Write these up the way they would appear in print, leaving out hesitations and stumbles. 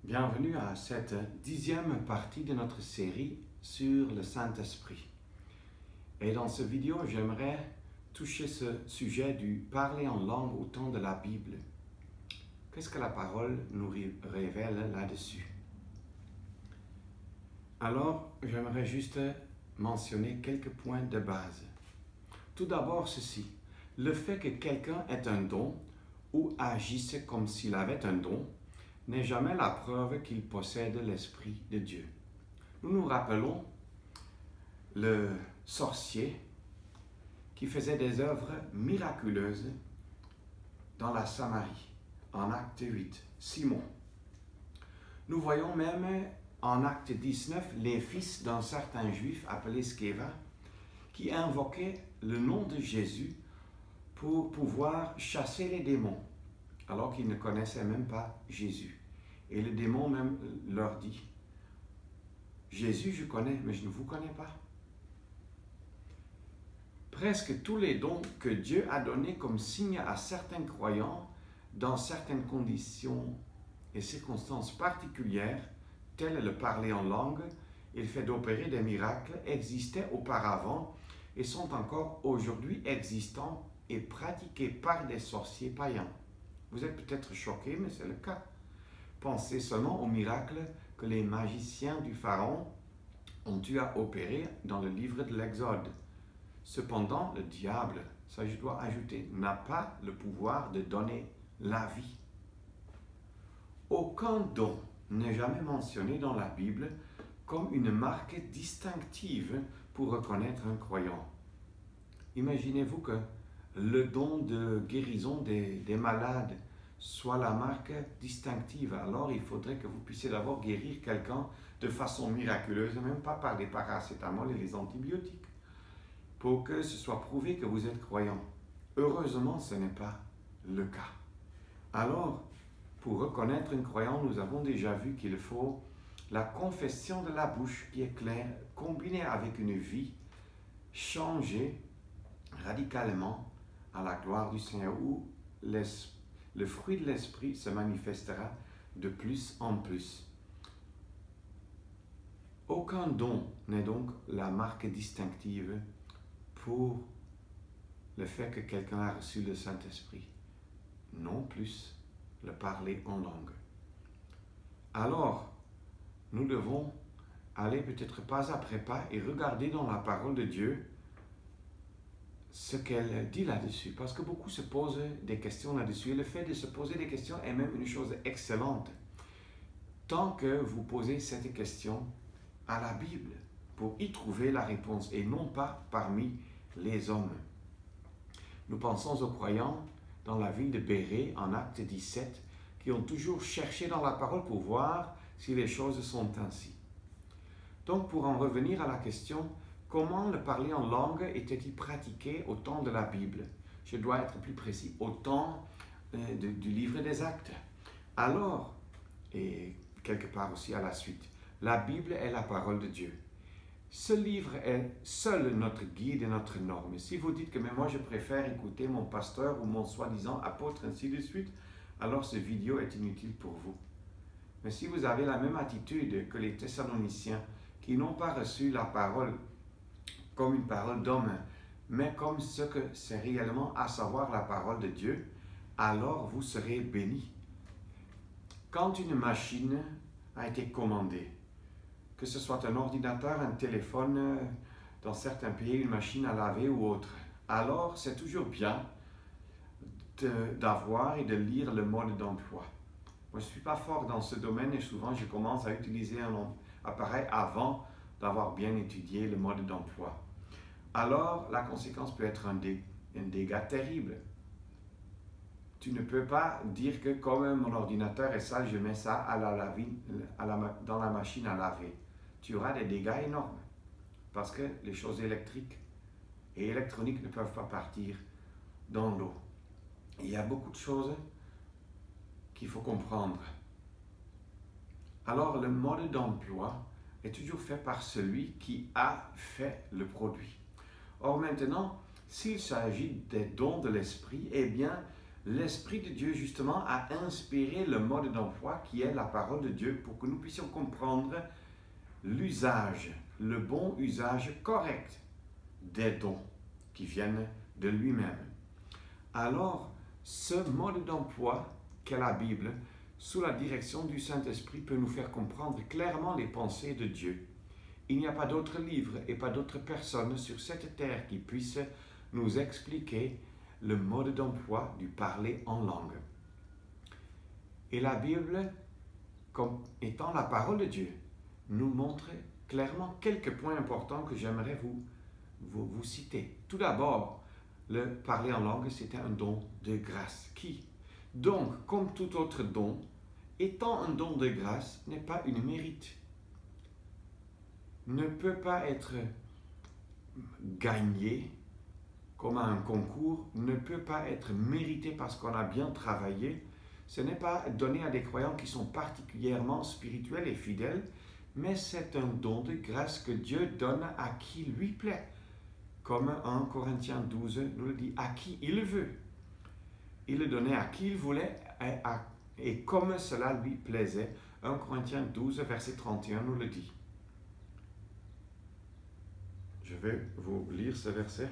Bienvenue à cette 10e partie de notre série sur le Saint-Esprit. Et dans cette vidéo, j'aimerais toucher ce sujet du parler en langue au temps de la Bible. Qu'est-ce que la parole nous révèle là-dessus? Alors, j'aimerais juste mentionner quelques points de base. Tout d'abord, ceci. Le fait que quelqu'un ait un don ou agisse comme s'il avait un don n'est jamais la preuve qu'il possède l'Esprit de Dieu. Nous nous rappelons le sorcier qui faisait des œuvres miraculeuses dans la Samarie, en Acte 8, Simon. Nous voyons même en Acte 19 les fils d'un certain juif appelé Sceva qui invoquaient le nom de Jésus pour pouvoir chasser les démons, alors qu'ils ne connaissaient même pas Jésus. Et le démon même leur dit, « Jésus, je connais, mais je ne vous connais pas. » Presque tous les dons que Dieu a donnés comme signe à certains croyants dans certaines conditions et circonstances particulières, telles le parler en langue et le fait d'opérer des miracles, existaient auparavant et sont encore aujourd'hui existants et pratiqués par des sorciers païens. Vous êtes peut-être choqués, mais c'est le cas. Pensez seulement aux miracles que les magiciens du Pharaon ont eu à opérer dans le livre de l'Exode. Cependant, le diable, ça je dois ajouter, n'a pas le pouvoir de donner la vie. Aucun don n'est jamais mentionné dans la Bible comme une marque distinctive pour reconnaître un croyant. Imaginez-vous que le don de guérison des malades soit la marque distinctive. Alors, il faudrait que vous puissiez d'abord guérir quelqu'un de façon miraculeuse, même pas par les paracétamol et les antibiotiques, pour que ce soit prouvé que vous êtes croyant. Heureusement, ce n'est pas le cas. Alors, pour reconnaître un croyant, nous avons déjà vu qu'il faut la confession de la bouche qui est claire, combinée avec une vie changée radicalement à la gloire du Seigneur, où le fruit de l'Esprit se manifestera de plus en plus. Aucun don n'est donc la marque distinctive pour le fait que quelqu'un a reçu le Saint-Esprit. Non plus le parler en langue. Alors, nous devons aller peut-être pas après pas et regarder dans la parole de Dieu ce qu'elle dit là-dessus, parce que beaucoup se posent des questions là-dessus. Et le fait de se poser des questions est même une chose excellente, tant que vous posez cette question à la Bible, pour y trouver la réponse, et non pas parmi les hommes. Nous pensons aux croyants dans la ville de Bérée, en Acte 17, qui ont toujours cherché dans la parole pour voir si les choses sont ainsi. Donc, pour en revenir à la question, comment le parler en langue était-il pratiqué au temps de la Bible? Je dois être plus précis, au temps du livre des Actes. Alors, et quelque part aussi à la suite, la Bible est la parole de Dieu. Ce livre est seul notre guide et notre norme. Si vous dites que mais moi je préfère écouter mon pasteur ou mon soi-disant apôtre, ainsi de suite, alors cette vidéo est inutile pour vous. Mais si vous avez la même attitude que les Thessaloniciens, qui n'ont pas reçu la parole comme une parole d'homme, mais comme ce que c'est réellement, à savoir la parole de Dieu, alors vous serez bénis. Quand une machine a été commandée, que ce soit un ordinateur, un téléphone, dans certains pays, une machine à laver ou autre, alors c'est toujours bien d'avoir et de lire le mode d'emploi. Moi, je ne suis pas fort dans ce domaine et souvent je commence à utiliser un appareil avant d'avoir bien étudié le mode d'emploi. Alors, la conséquence peut être un dégât terrible. Tu ne peux pas dire que comme mon ordinateur est sale, je mets ça dans la machine à laver. Tu auras des dégâts énormes parce que les choses électriques et électroniques ne peuvent pas partir dans l'eau. Il y a beaucoup de choses qu'il faut comprendre. Alors, le mode d'emploi est toujours fait par celui qui a fait le produit. Or maintenant, s'il s'agit des dons de l'Esprit, eh bien, l'Esprit de Dieu justement a inspiré le mode d'emploi qui est la parole de Dieu pour que nous puissions comprendre l'usage, le bon usage correct des dons qui viennent de lui-même. Alors, ce mode d'emploi qu'est la Bible, sous la direction du Saint-Esprit, peut nous faire comprendre clairement les pensées de Dieu. Il n'y a pas d'autre livre et pas d'autre personne sur cette terre qui puisse nous expliquer le mode d'emploi du parler en langue. Et la Bible, comme étant la parole de Dieu, nous montre clairement quelques points importants que j'aimerais vous citer. Tout d'abord, le parler en langue, c'est un don de grâce. Donc, comme tout autre don, étant un don de grâce, n'est pas une mérite. Ne peut pas être gagné comme à un concours, ne peut pas être mérité parce qu'on a bien travaillé. Ce n'est pas donné à des croyants qui sont particulièrement spirituels et fidèles, mais c'est un don de grâce que Dieu donne à qui lui plaît. Comme 1 Corinthiens 12 nous le dit, à qui il veut. Il le donnait à qui il voulait et comme cela lui plaisait. 1 Corinthiens 12, verset 31 nous le dit. Je vais vous lire ce verset.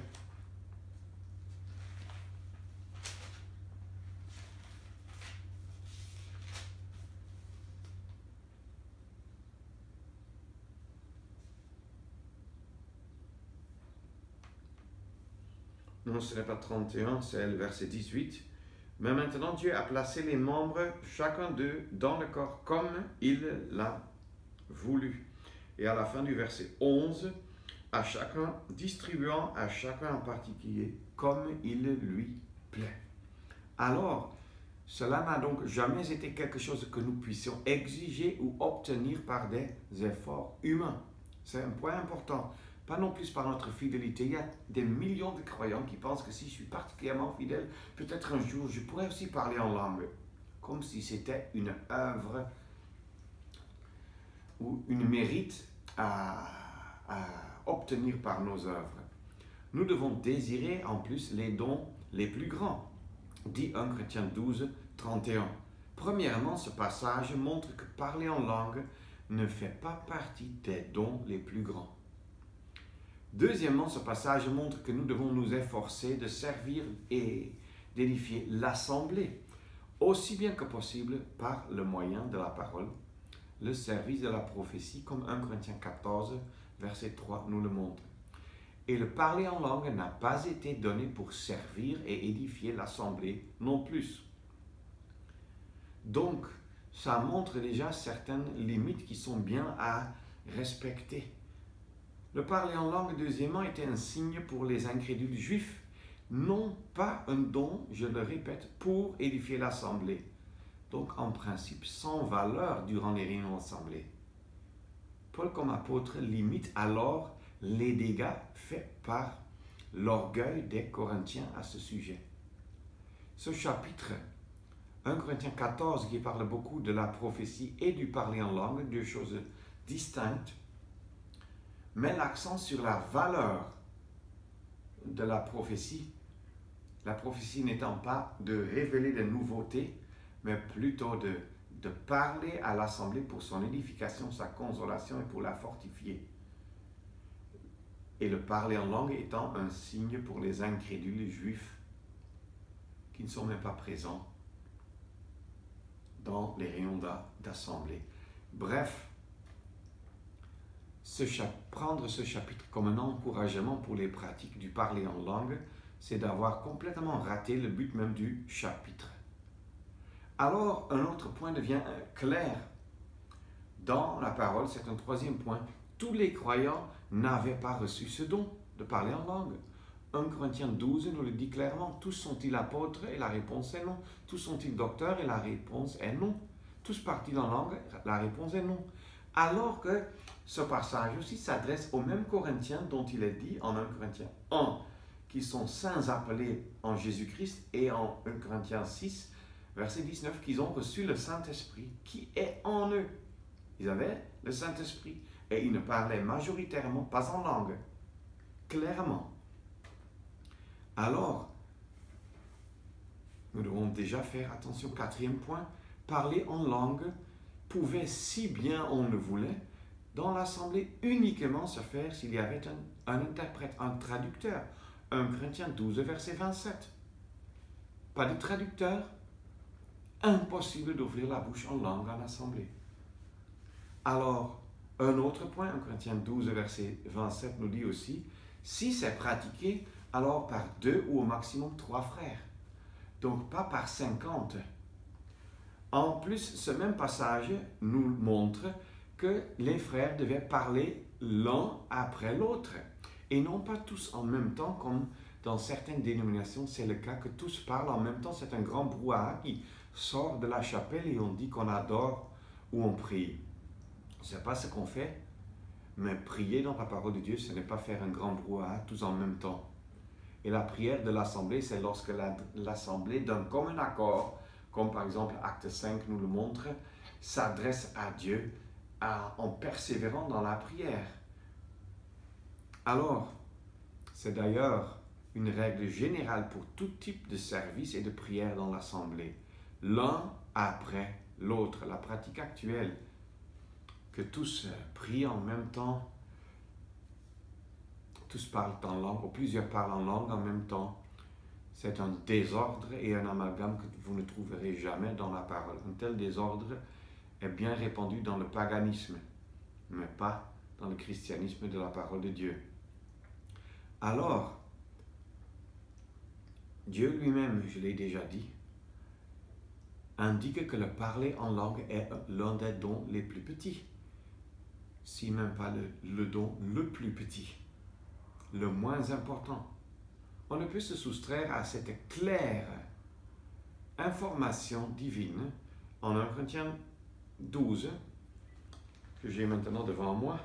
Non, ce n'est pas 31, c'est le verset 18. Mais maintenant, Dieu a placé les membres, chacun d'eux, dans le corps comme il l'a voulu. Et à la fin du verset 11, à chacun, distribuant à chacun en particulier, comme il lui plaît. Alors, cela n'a donc jamais été quelque chose que nous puissions exiger ou obtenir par des efforts humains. C'est un point important. Pas non plus par notre fidélité. Il y a des millions de croyants qui pensent que si je suis particulièrement fidèle, peut-être un jour je pourrais aussi parler en langue. Comme si c'était une œuvre ou une mérite à obtenir par nos œuvres. Nous devons désirer en plus les dons les plus grands. Dit 1 Corinthiens 12, 31. Premièrement, ce passage montre que parler en langue ne fait pas partie des dons les plus grands. Deuxièmement, ce passage montre que nous devons nous efforcer de servir et d'édifier l'assemblée, aussi bien que possible par le moyen de la parole, le service de la prophétie, comme 1 Corinthiens 14, verset 3 nous le montre. Et le parler en langue n'a pas été donné pour servir et édifier l'assemblée non plus. Donc, ça montre déjà certaines limites qui sont bien à respecter. Le parler en langue, deuxièmement, était un signe pour les incrédules juifs, non pas un don, je le répète, pour édifier l'assemblée. Donc, en principe, sans valeur durant les réunions d'assemblée. Paul, comme apôtre, limite alors les dégâts faits par l'orgueil des Corinthiens à ce sujet. Ce chapitre 1 Corinthiens 14, qui parle beaucoup de la prophétie et du parler en langue, deux choses distinctes, met l'accent sur la valeur de la prophétie n'étant pas de révéler des nouveautés, mais plutôt de parler à l'assemblée pour son édification, sa consolation et pour la fortifier. Et le parler en langue étant un signe pour les incrédules juifs qui ne sont même pas présents dans les réunions d'assemblée. Bref, prendre ce chapitre comme un encouragement pour les pratiques du parler en langue, c'est d'avoir complètement raté le but même du chapitre. Alors, un autre point devient clair. Dans la parole, c'est un troisième point. Tous les croyants n'avaient pas reçu ce don de parler en langue. 1 Corinthiens 12 nous le dit clairement. Tous sont-ils apôtres? Et la réponse est non. Tous sont-ils docteurs? Et la réponse est non. Tous parlent-ils en langue? La réponse est non. Alors que ce passage aussi s'adresse aux mêmes Corinthiens dont il est dit en 1 Corinthiens 1, qui sont saints appelés en Jésus-Christ, et en 1 Corinthiens 6, verset 19, qu'ils ont reçu le Saint-Esprit qui est en eux. Ils avaient le Saint-Esprit et ils ne parlaient majoritairement pas en langue, clairement. Alors, nous devons déjà faire attention. Quatrième point, parler en langue pouvait, si bien on le voulait, dans l'assemblée uniquement se faire s'il y avait un interprète, un traducteur. 1 Corinthiens 12, verset 27. Pas de traducteur, impossible d'ouvrir la bouche en langue en assemblée. Alors, un autre point, 1 Corinthiens 12, verset 27 nous dit aussi, si c'est pratiqué, alors par 2 ou au maximum 3 frères. Donc pas par 50. En plus, ce même passage nous montre que les frères devaient parler l'un après l'autre, et non pas tous en même temps, comme dans certaines dénominations, c'est le cas que tous parlent en même temps. C'est un grand brouhaha qui sort de la chapelle et on dit qu'on adore ou on prie. Ce n'est pas ce qu'on fait, mais prier dans la parole de Dieu, ce n'est pas faire un grand brouhaha tous en même temps. Et la prière de l'assemblée, c'est lorsque l'assemblée d'un commun accord, comme par exemple Acte 5 nous le montre, s'adresse à Dieu en persévérant dans la prière. Alors, c'est d'ailleurs une règle générale pour tout type de service et de prière dans l'assemblée. L'un après l'autre, la pratique actuelle, que tous prient en même temps, tous parlent en langue, ou plusieurs parlent en langue en même temps. C'est un désordre et un amalgame que vous ne trouverez jamais dans la parole. Un tel désordre est bien répandu dans le paganisme, mais pas dans le christianisme de la parole de Dieu. Alors, Dieu lui-même, je l'ai déjà dit, indique que le parler en langue est l'un des dons les plus petits, si même pas le don le plus petit, le moins important. On ne peut se soustraire à cette claire information divine en 1 Corinthiens 12, que j'ai maintenant devant moi.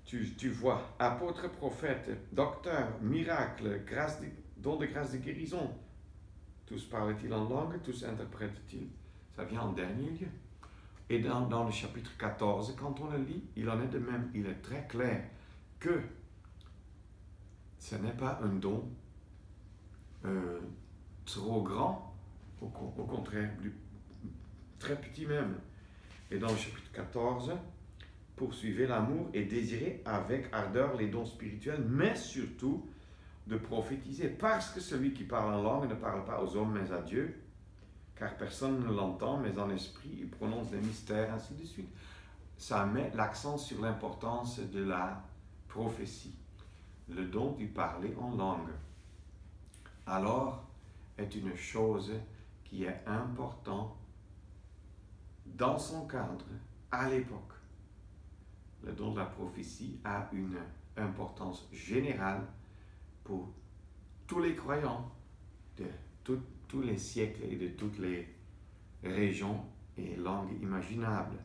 Tu vois, apôtre, prophète, docteur, miracle, don de grâce de guérison. Tous parlent-ils en langue, tous interprètent-ils. Ça vient en dernier lieu. Et dans le chapitre 14, quand on le lit, il en est de même. Il est très clair que ce n'est pas un don trop grand, au contraire, très petit même. Et dans le chapitre 14, poursuivez l'amour et désirez avec ardeur les dons spirituels, mais surtout de prophétiser, parce que celui qui parle en langue ne parle pas aux hommes, mais à Dieu, car personne ne l'entend, mais en esprit, il prononce les mystères, ainsi de suite. Ça met l'accent sur l'importance de la prophétie, le don du parler en langue. Alors, est une chose qui est importante dans son cadre, à l'époque. Le don de la prophétie a une importance générale pour tous les croyants de tous les siècles et de toutes les régions et langues imaginables.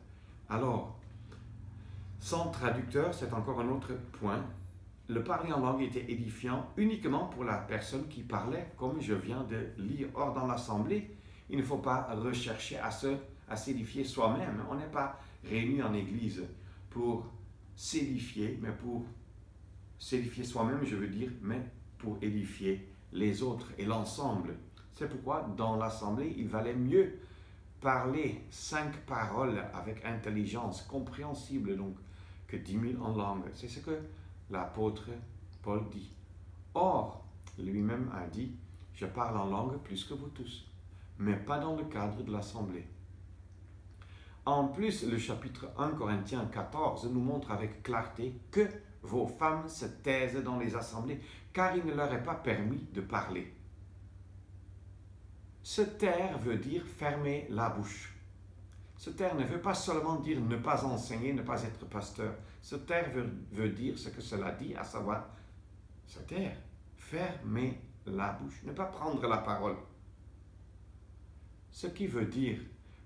Alors, sans traducteur, c'est encore un autre point. Le parler en langue était édifiant uniquement pour la personne qui parlait, comme je viens de lire. Or, dans l'assemblée, il ne faut pas rechercher à s'édifier soi-même. On n'est pas réunis en église pour s'édifier, mais pour s'édifier soi-même, je veux dire, mais pour édifier les autres et l'ensemble. C'est pourquoi dans l'assemblée, il valait mieux parler 5 paroles avec intelligence, compréhensible donc, que 10 000 en langue. C'est ce que l'apôtre Paul dit. Or, lui-même a dit, je parle en langue plus que vous tous, mais pas dans le cadre de l'assemblée. En plus, le chapitre 1 Corinthiens 14 nous montre avec clarté que vos femmes se taisent dans les assemblées, car il ne leur est pas permis de parler. Se taire veut dire fermer la bouche. Se taire ne veut pas seulement dire ne pas enseigner, ne pas être pasteur. Se taire veut dire ce que cela dit, à savoir se taire, fermer la bouche, ne pas prendre la parole. Ce qui veut dire,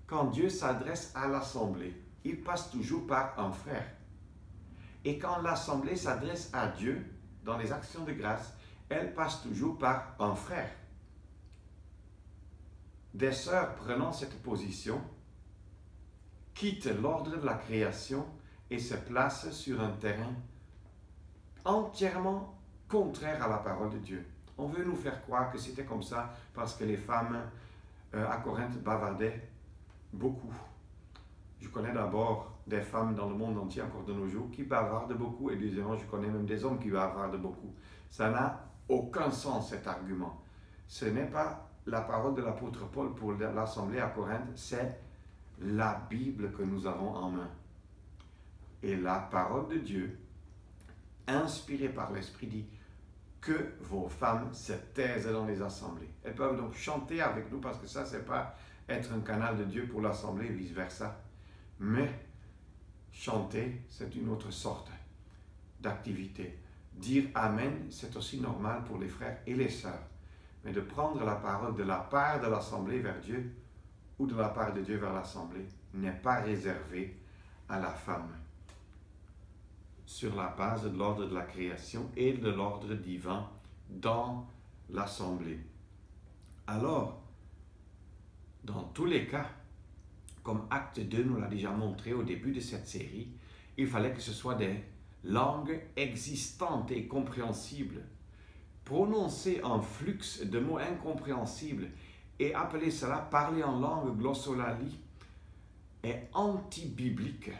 quand Dieu s'adresse à l'assemblée, il passe toujours par un frère. Et quand l'assemblée s'adresse à Dieu, dans les actions de grâce, elle passe toujours par un frère. Des sœurs prenant cette position quittent l'ordre de la création et se placent sur un terrain entièrement contraire à la parole de Dieu. On veut nous faire croire que c'était comme ça parce que les femmes à Corinthe bavardaient beaucoup. Je connais d'abord des femmes dans le monde entier, encore de nos jours, qui bavardent beaucoup, et deuxièmement, je connais même des hommes qui bavardent beaucoup. Ça n'a aucun sens, cet argument. Ce n'est pas la parole de l'apôtre Paul pour l'assemblée à Corinthe, c'est la Bible que nous avons en main. Et la parole de Dieu, inspirée par l'Esprit, dit que vos femmes se taisent dans les assemblées. Elles peuvent donc chanter avec nous, parce que ça, c'est pas être un canal de Dieu pour l'assemblée et vice-versa. Mais chanter, c'est une autre sorte d'activité. Dire Amen, c'est aussi normal pour les frères et les sœurs. Mais de prendre la parole de la part de l'assemblée vers Dieu ou de la part de Dieu vers l'assemblée n'est pas réservé à la femme. Sur la base de l'ordre de la création et de l'ordre divin dans l'assemblée. Alors, dans tous les cas, comme Acte 2 nous l'a déjà montré au début de cette série, il fallait que ce soit des langues existantes et compréhensibles. Prononcer un flux de mots incompréhensibles et appeler cela parler en langue glossolalie est anti-biblique,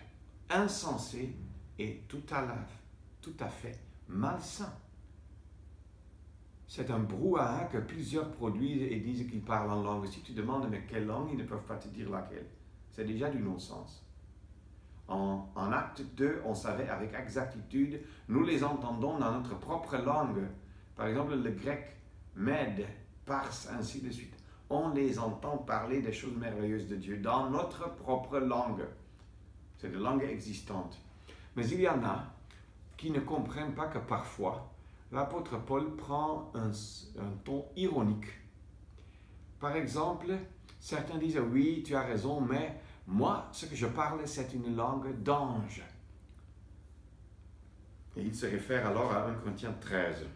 insensé et tout à fait malsain. C'est un brouhaha que plusieurs produisent et disent qu'ils parlent en langue. Si tu demandes mais quelle langue, ils ne peuvent pas te dire laquelle. C'est déjà du non-sens. En Acte 2, on savait avec exactitude, nous les entendons dans notre propre langue. Par exemple, le grec, Mède, Parse, ainsi de suite. On les entend parler des choses merveilleuses de Dieu dans notre propre langue. C'est des langues existantes. Mais il y en a qui ne comprennent pas que parfois, l'apôtre Paul prend un ton ironique. Par exemple, certains disent « Oui, tu as raison, mais moi, ce que je parle, c'est une langue d'ange. » Et il se réfère alors à 1 Corinthiens 13.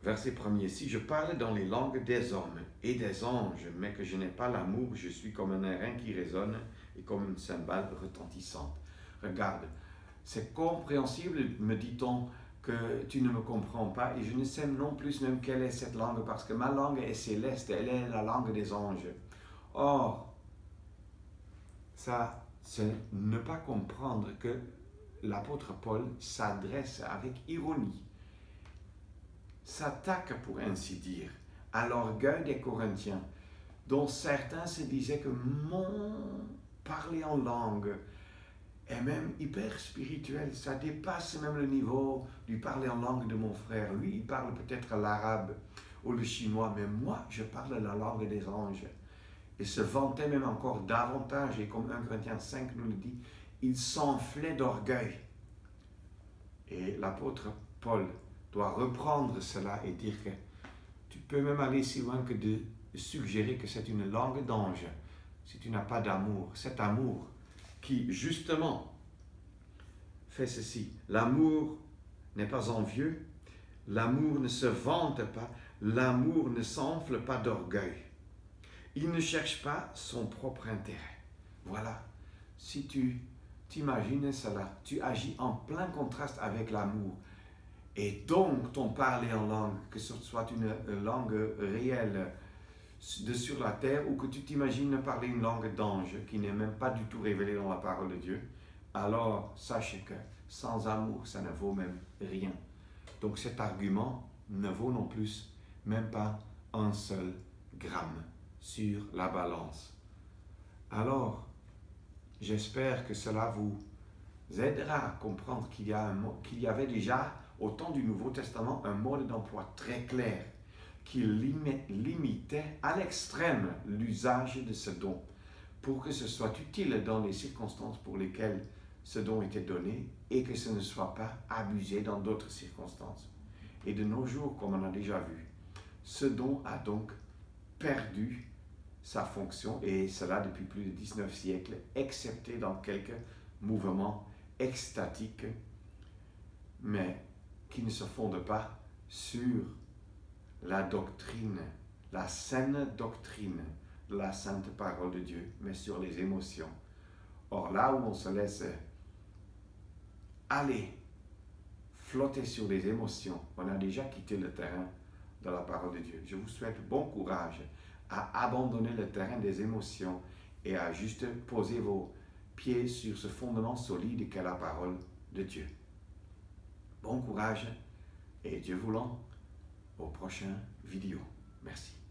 Verset 1er. « Si je parle dans les langues des hommes et des anges, mais que je n'ai pas l'amour, je suis comme un airain qui résonne et comme une cymbale retentissante. » Regarde, c'est compréhensible, me dit-on, que tu ne me comprends pas, et je ne sais non plus même quelle est cette langue, parce que ma langue est céleste, elle est la langue des anges. Or, ça, c'est ne pas comprendre que l'apôtre Paul s'adresse avec ironie, s'attaque pour ainsi dire à l'orgueil des Corinthiens, dont certains se disaient que mon parler en langue est même hyper spirituel, ça dépasse même le niveau du parler en langue de mon frère. Lui, il parle peut-être l'arabe ou le chinois, mais moi, je parle la langue des anges. Et se vantait même encore davantage, et comme 1 Corinthiens 5 nous le dit, il s'enflait d'orgueil. Et l'apôtre Paul doit reprendre cela et dire que tu peux même aller si loin que de suggérer que c'est une langue d'ange si tu n'as pas d'amour. Cet amour qui, justement, fait ceci. L'amour n'est pas envieux, l'amour ne se vante pas, l'amour ne s'enfle pas d'orgueil. Il ne cherche pas son propre intérêt. Voilà. Si tu t'imagines cela, tu agis en plein contraste avec l'amour. Et donc, ton parler en langue, que ce soit une langue réelle de sur la terre, ou que tu t'imagines parler une langue d'ange qui n'est même pas du tout révélée dans la parole de Dieu, alors sachez que sans amour, ça ne vaut même rien. Donc cet argument ne vaut non plus même pas un seul gramme sur la balance. Alors, j'espère que cela vous aidera à comprendre qu'il y avait déjà au temps du Nouveau Testament un mode d'emploi très clair qui limitait à l'extrême l'usage de ce don pour que ce soit utile dans les circonstances pour lesquelles ce don était donné et que ce ne soit pas abusé dans d'autres circonstances. Et de nos jours, comme on a déjà vu, ce don a donc perdu sa fonction, et cela depuis plus de 19 siècles, excepté dans quelques mouvements extatiques, mais qui ne se fondent pas sur la doctrine, la saine doctrine de la sainte parole de Dieu, mais sur les émotions. Or là où on se laisse aller flotter sur les émotions. On a déjà quitté le terrain de la parole de Dieu. Je vous souhaite bon courage à abandonner le terrain des émotions et à juste poser vos pieds sur ce fondement solide qu'est la parole de Dieu. Bon courage et Dieu voulant, aux prochaines vidéos. Merci.